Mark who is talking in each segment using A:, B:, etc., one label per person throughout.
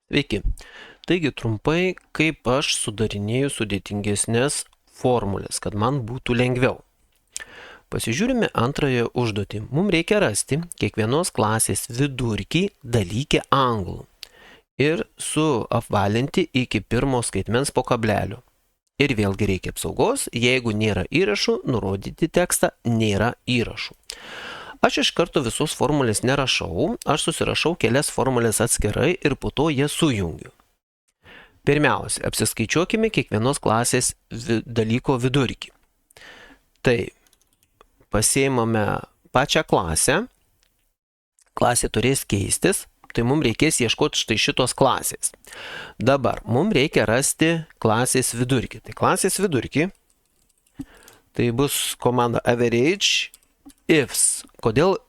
A: Sveiki. Taigi trumpai, kaip aš sudarinėju sudėtingesnės formulės, kad man būtų lengviau. Pasižiūrime antrąją užduotį. Mums reikia rasti kiekvienos klasės vidurkį dalyke anglų ir suapvalinti iki pirmo skaitmens po kablelio. Ir vėlgi reikia apsaugos, jeigu nėra įrašų, nurodyti tekstą nėra įrašų. Aš iš karto visos formulės nerašau, aš susirašau kelias formulės atskirai ir po to jas sujungiu. Pirmiausia, apsiskaičiuokime kiekvienos klasės dalyko vidurkį. Tai pasiimame pačią klasę, klasė turės keistis, tai mums reikės ieškoti štai šitos klasės. Dabar mums reikia rasti klasės vidurkį. Tai klasės vidurkį, tai bus komanda average ifs. Kodėl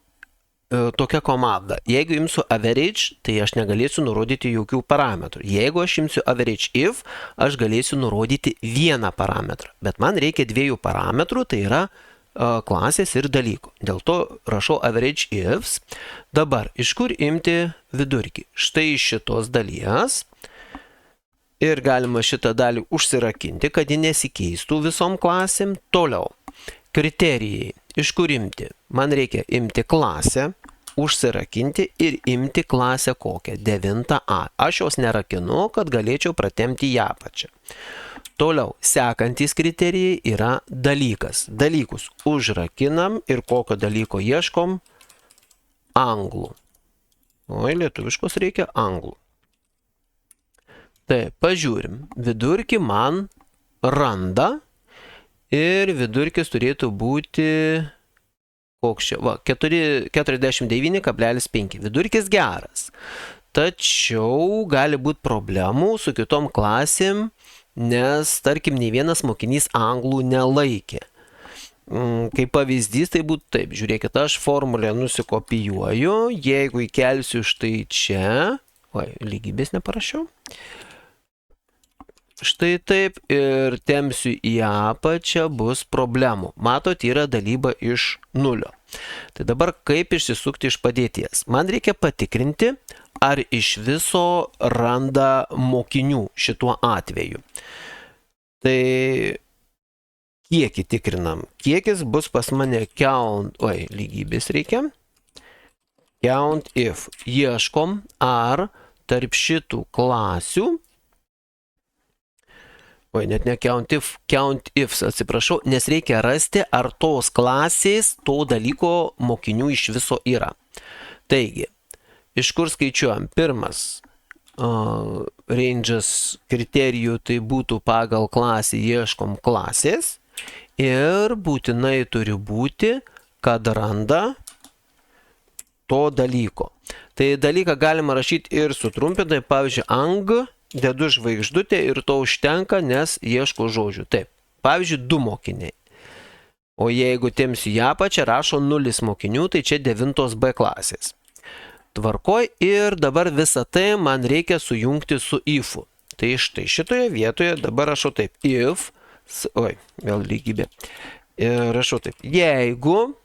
A: tokia komanda? Jeigu imsiu average, tai aš negalėsiu nurodyti jokių parametrų. Jeigu aš imsiu average if, aš galėsiu nurodyti vieną parametrą. Bet man reikia dviejų parametrų, tai yra klasės ir dalyko. Dėl to rašau average ifs. Dabar, iš kur imti vidurkį? Štai šitos dalies. Ir galima šitą dalį užsirakinti, kad ji nesikeistų visom klasėm. Toliau. Kriterijai. Iš kur imti? Man reikia imti klasę, užsirakinti ir imti klasę kokią? 9a. Aš jos nerakinu, kad galėčiau pratempti ją pačią. Toliau, sekantys kriterijai yra dalykas. Dalykus užrakinam ir kokio dalyko ieškom? Anglų. Oi, lietuviškos reikia anglų. Tai, pažiūrim. Vidurkį man randa. Ir vidurkis turėtų būti, koks čia, 49,5. Vidurkis geras. Tačiau gali būti problemų su kitom klasėm, nes, tarkim, nei vienas mokinys anglų nelaikė. Kaip pavyzdys, tai būtų taip. Žiūrėkit, aš formulę nusikopijuoju. Jeigu įkelsiu štai čia, lygybės neparašiau. Štai taip ir tempsiu į apačią, bus problemų. Matot, yra dalyba iš 0. Tai dabar kaip išsisukti iš padėties? Man reikia patikrinti, ar iš viso randa mokinių šituo atveju. Tai kiekį tikrinam. Kiekis bus pas mane count, lygybės reikia. Count if. Ieškom, ar tarp šitų klasių, net ne count ifs, atsiprašau, nes reikia rasti, ar tos klasės, to dalyko mokinių iš viso yra. Taigi, iš kur skaičiuojam? Pirmas ranges kriterijų, tai būtų pagal klasį ieškom klasės ir būtinai turi būti, kad randa to dalyko. Tai dalyką galima rašyti ir sutrumpintai, pavyzdžiui, ang, dedu žvaigždutę ir to užtenka, nes ieško žodžių. Taip, pavyzdžiui, 2 mokiniai. O jeigu tempsiu į apačią, rašo 0 mokinių, tai čia 9b klasės. Tvarkoj ir dabar visą tai man reikia sujungti su ifu. Tai štai šitoje vietoje dabar rašau taip. If, vėl lygybė. Ir rašau taip. Jeigu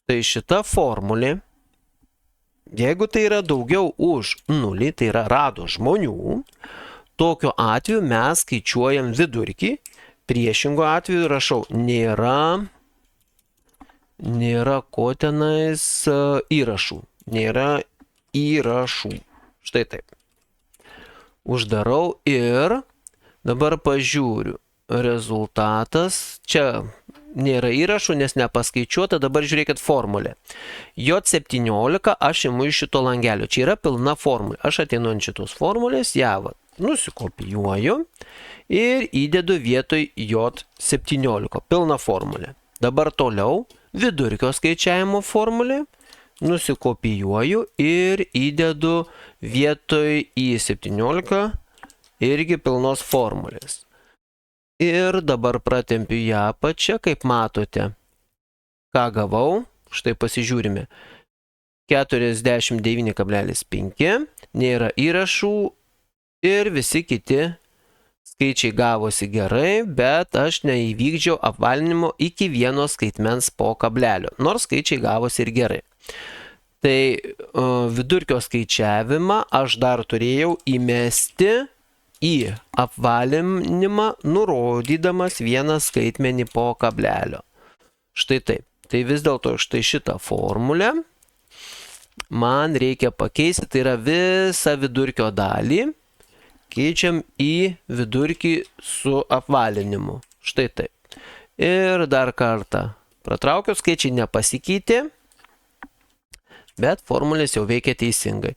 A: štai šita formulė, jeigu tai yra daugiau už 0, tai yra rado žmonių, tokiu atveju mes skaičiuojam vidurkį, priešingo atveju rašau nėra ko tenais įrašų. Nėra įrašų. Štai taip. Uždarau ir dabar pažiūriu. Rezultatas. Čia nėra įrašų, nes nepaskaičiuota. Dabar žiūrėkit formulę. J17 aš imu iš šito langelio. Čia yra pilna formulė. Aš ateinu ant šitos formulės, ją nusikopijuoju ir įdedu vietoj J17. Pilna formulė. Dabar toliau vidurkio skaičiavimo formulė. Nusikopijuoju ir įdedu vietoj I17 irgi pilnos formulės. Ir dabar pratempiu į apačią, kaip matote, ką gavau. Štai pasižiūrime. 49,5, nėra įrašų ir visi kiti skaičiai gavosi gerai, bet aš neįvykdžiau apvalinimo iki vieno skaitmens po kablelio, nors skaičiai gavosi ir gerai. Tai vidurkio skaičiavimą aš dar turėjau įmesti į apvalinimą, nurodydamas vieną skaitmenį po kablelio. Štai taip. Tai vis dėlto štai šitą formulę man reikia pakeisti, tai yra visą vidurkio dalį keičiam į vidurkį su apvalinimu. Štai taip. Ir dar kartą pratraukiau, skaičiai nepasikeitė, bet formulės jau veikia teisingai.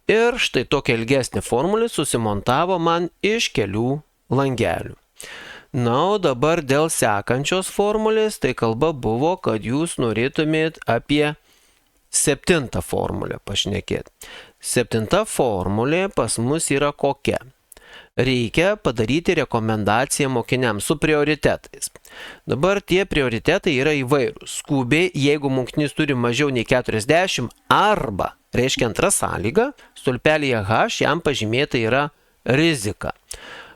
A: Ir štai tokia ilgesnė formulė susimontavo man iš kelių langelių. Na, o dabar dėl sekančios formulės, tai kalba buvo, kad jūs norėtumėt apie 7 formulę pašnekėti. 7 formulė pas mus yra kokia? Reikia padaryti rekomendaciją mokiniams su prioritetais. Dabar tie prioritetai yra įvairūs. Skubiai, jeigu mokinys turi mažiau nei 40 arba, reiškia antra sąlyga, stulpelyje H jam pažymėta yra rizika.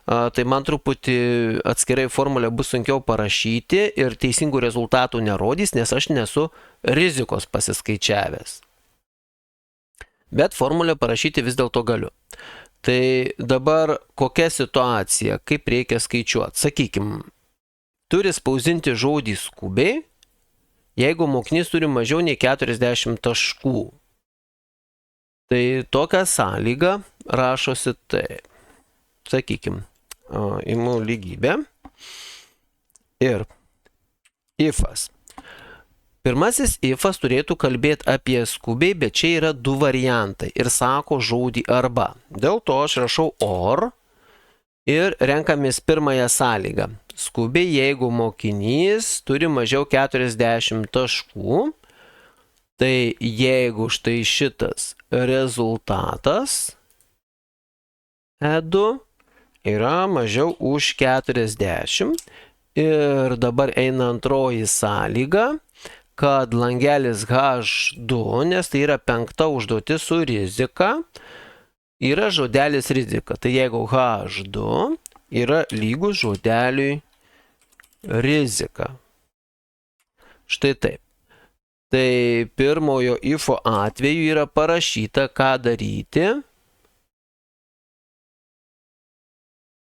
A: Tai man truputį atskirai formulę bus sunkiau parašyti ir teisingų rezultatų nerodys, nes aš nesu rizikos pasiskaičiavęs. Bet formulę parašyti vis dėlto galiu. Tai dabar kokia situacija, kaip reikia skaičiuoti? Sakykim, turi spausdinti žodį skubiai, jeigu mokinys turi mažiau nei 40 taškų. Tai tokia sąlyga rašosi taip. Sakykim, imu lygybę ir ifas. Pirmasis ifas turėtų kalbėti apie skubiai, bet čia yra 2 variantai ir sako žodį arba. Dėl to aš rašau or ir renkamės pirmąją sąlygą. Skubiai, jeigu mokinys turi mažiau 40 taškų, tai jeigu štai šitas rezultatas E2 yra mažiau už 40 ir dabar eina antroji sąlyga, kad langelis H2, nes tai yra 5 užduotis su rizika, yra žodelis rizika. Tai jeigu H2 yra lygus žodeliui rizika. Štai taip. Tai pirmojo ifo atveju yra parašyta, ką daryti.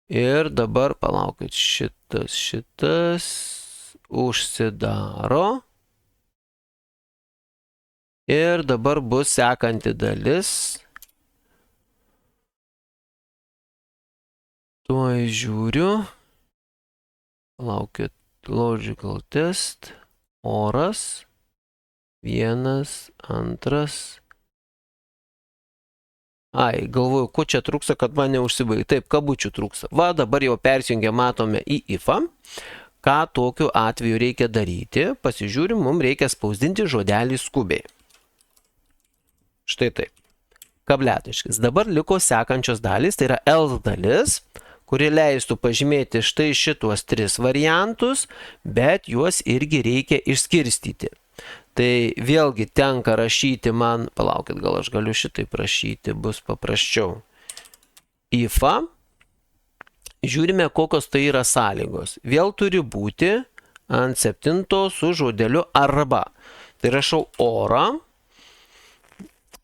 A: Ir dabar palaukit, šitas užsidaro. Ir dabar bus sekanti dalis. Tuoj žiūriu. Palaukit, logical test. Oras. 1, 2. Ai, galvoju, ko čia trūksta, kad man neužsibaigė. Taip, kabučių trūksta. Va, dabar jau persijungę matome į ifą. Ką tokiu atveju reikia daryti? Pasižiūrim, mums reikia spausdinti žodelį skubiai. Štai taip. Kabletiškis. Dabar liko sekančios dalys, tai yra else dalis, kuri leistų pažymėti štai šituos 3 variantus, bet juos irgi reikia išskirstyti. Tai vėlgi tenka rašyti man, palaukit, gal aš galiu šitaip rašyti, bus paprasčiau. Ifą. Žiūrime, kokios tai yra sąlygos. Vėl turi būti ant 7 su žodeliu arba. Tai rašau orą.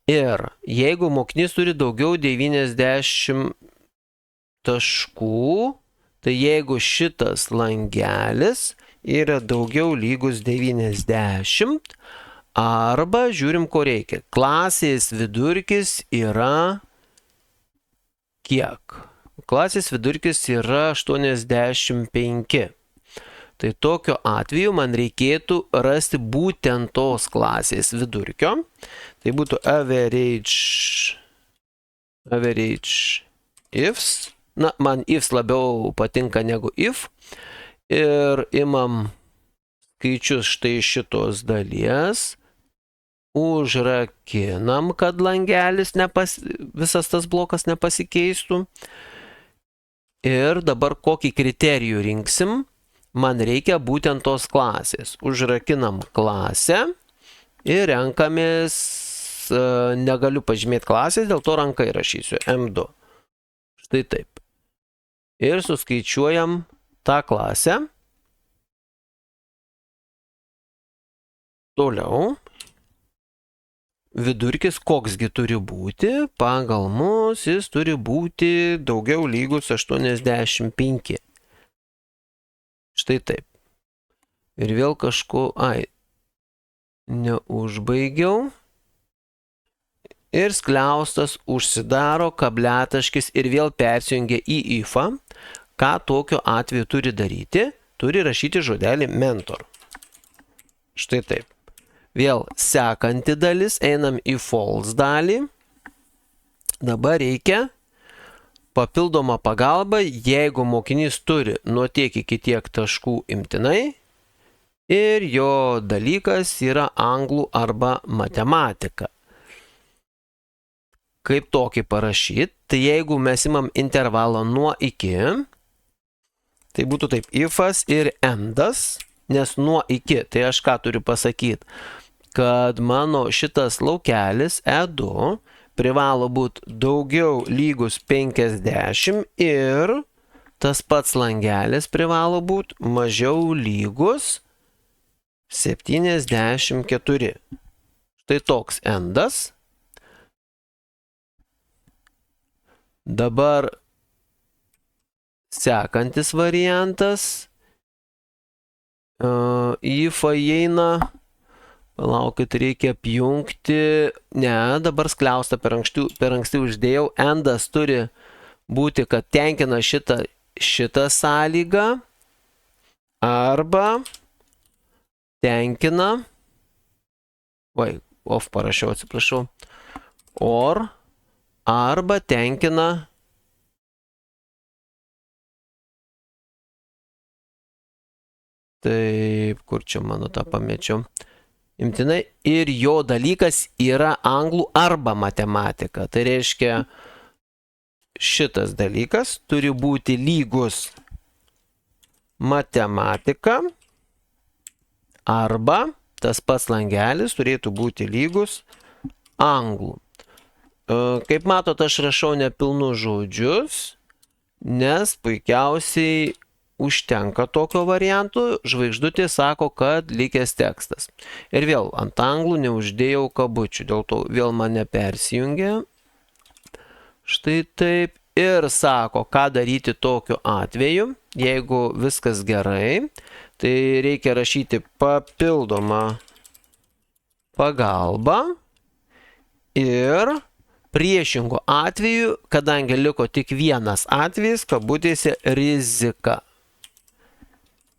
A: Ir jeigu mokinys turi daugiau 90 taškų, tai jeigu šitas langelis yra daugiau lygus 90, arba žiūrim, ko reikia. Klasės vidurkis yra kiek? Klasės vidurkis yra 85. Tai tokiu atveju man reikėtų rasti būtent tos klasės vidurkio. Tai būtų average ifs. Na, man ifs labiau patinka negu if. Ir imam skaičius štai šitos dalies. Užrakinam, kad langelis visas tas blokas nepasikeistų. Ir dabar kokį kriterijų rinksim? Man reikia būtent tos klasės. Užrakinam klasę ir renkamės, negaliu pažymėti klasės, dėl to ranką įrašysiu M2. Štai taip. Ir suskaičiuojam tą klasę. Toliau. vidurkis koksgi turi būti, pagal mus jis turi būti daugiau lygus 85. Štai taip. Ir vėl kažko, neužbaigiau. Ir skliaustas užsidaro, kabliataškis ir vėl persijungia į ifą. Ką tokiu atveju turi daryti? Turi rašyti žodelį mentor. Štai taip. Vėl sekanti dalis, einam į false dalį. Dabar reikia papildomą pagalbą, jeigu mokinys turi nuo tiek iki tiek taškų imtinai ir jo dalykas yra anglų arba matematika. Kaip tokį parašyti? Tai jeigu mes imam intervalą nuo iki, tai būtų taip ifas ir endas, nes nuo iki, tai aš ką turiu pasakyti, kad mano šitas laukelis E2 privalo būti daugiau lygus 50 ir tas pats langelis privalo būti mažiau lygus 74. Štai toks endas. Dabar sekantis variantas. Ifą įeina. Palaukit, reikia apjungti. Ne, dabar skliaustą per anksti uždėjau. Endas turi būti, kad tenkina šitą sąlygą. Arba tenkina. Off parašiau, atsiprašau. Or. Arba tenkina taip, kur čia mano tą pamečiau. Imtinai ir jo dalykas yra anglų arba matematika. Tai reiškia, šitas dalykas turi būti lygus matematika arba tas pats langelis turėtų būti lygus anglų. Kaip matot, aš rašau nepilnus žodžius, nes puikiausiai užtenka tokio variantų. Žvaigždutė sako, kad likęs tekstas. Ir vėl ant anglų neuždėjau kabučių, dėl to vėl mane persijungia. Štai taip. Ir sako, ką daryti tokiu atveju. Jeigu viskas gerai, tai reikia rašyti papildomą pagalbą ir priešingo atveju, kadangi liko tik vienas atvejis, kabutėse rizika.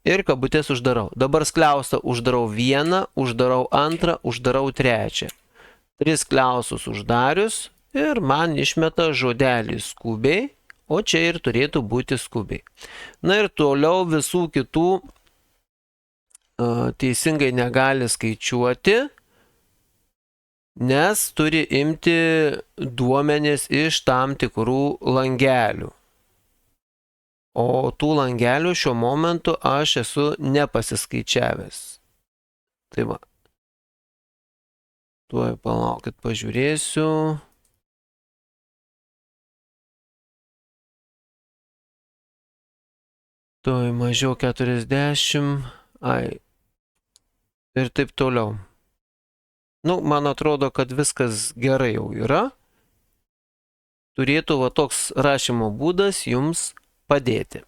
A: Ir kabutės uždarau. Dabar skliaustą uždarau vieną, uždarau antrą, uždarau trečią. 3 skliausus uždarius ir man išmeta žodelį skubiai, o čia ir turėtų būti skubiai. Na ir toliau visų kitų teisingai negali skaičiuoti, nes turi imti duomenis iš tam tikrų langelių. O tų langelių šiuo momentu aš esu nepasiskaičiavęs. Tai va. Tuoj palaukit, pažiūrėsiu. Tuoj mažiau 40. Ir taip toliau. Man atrodo, kad viskas gerai jau yra. Turėtų toks rašymo būdas jums padėti.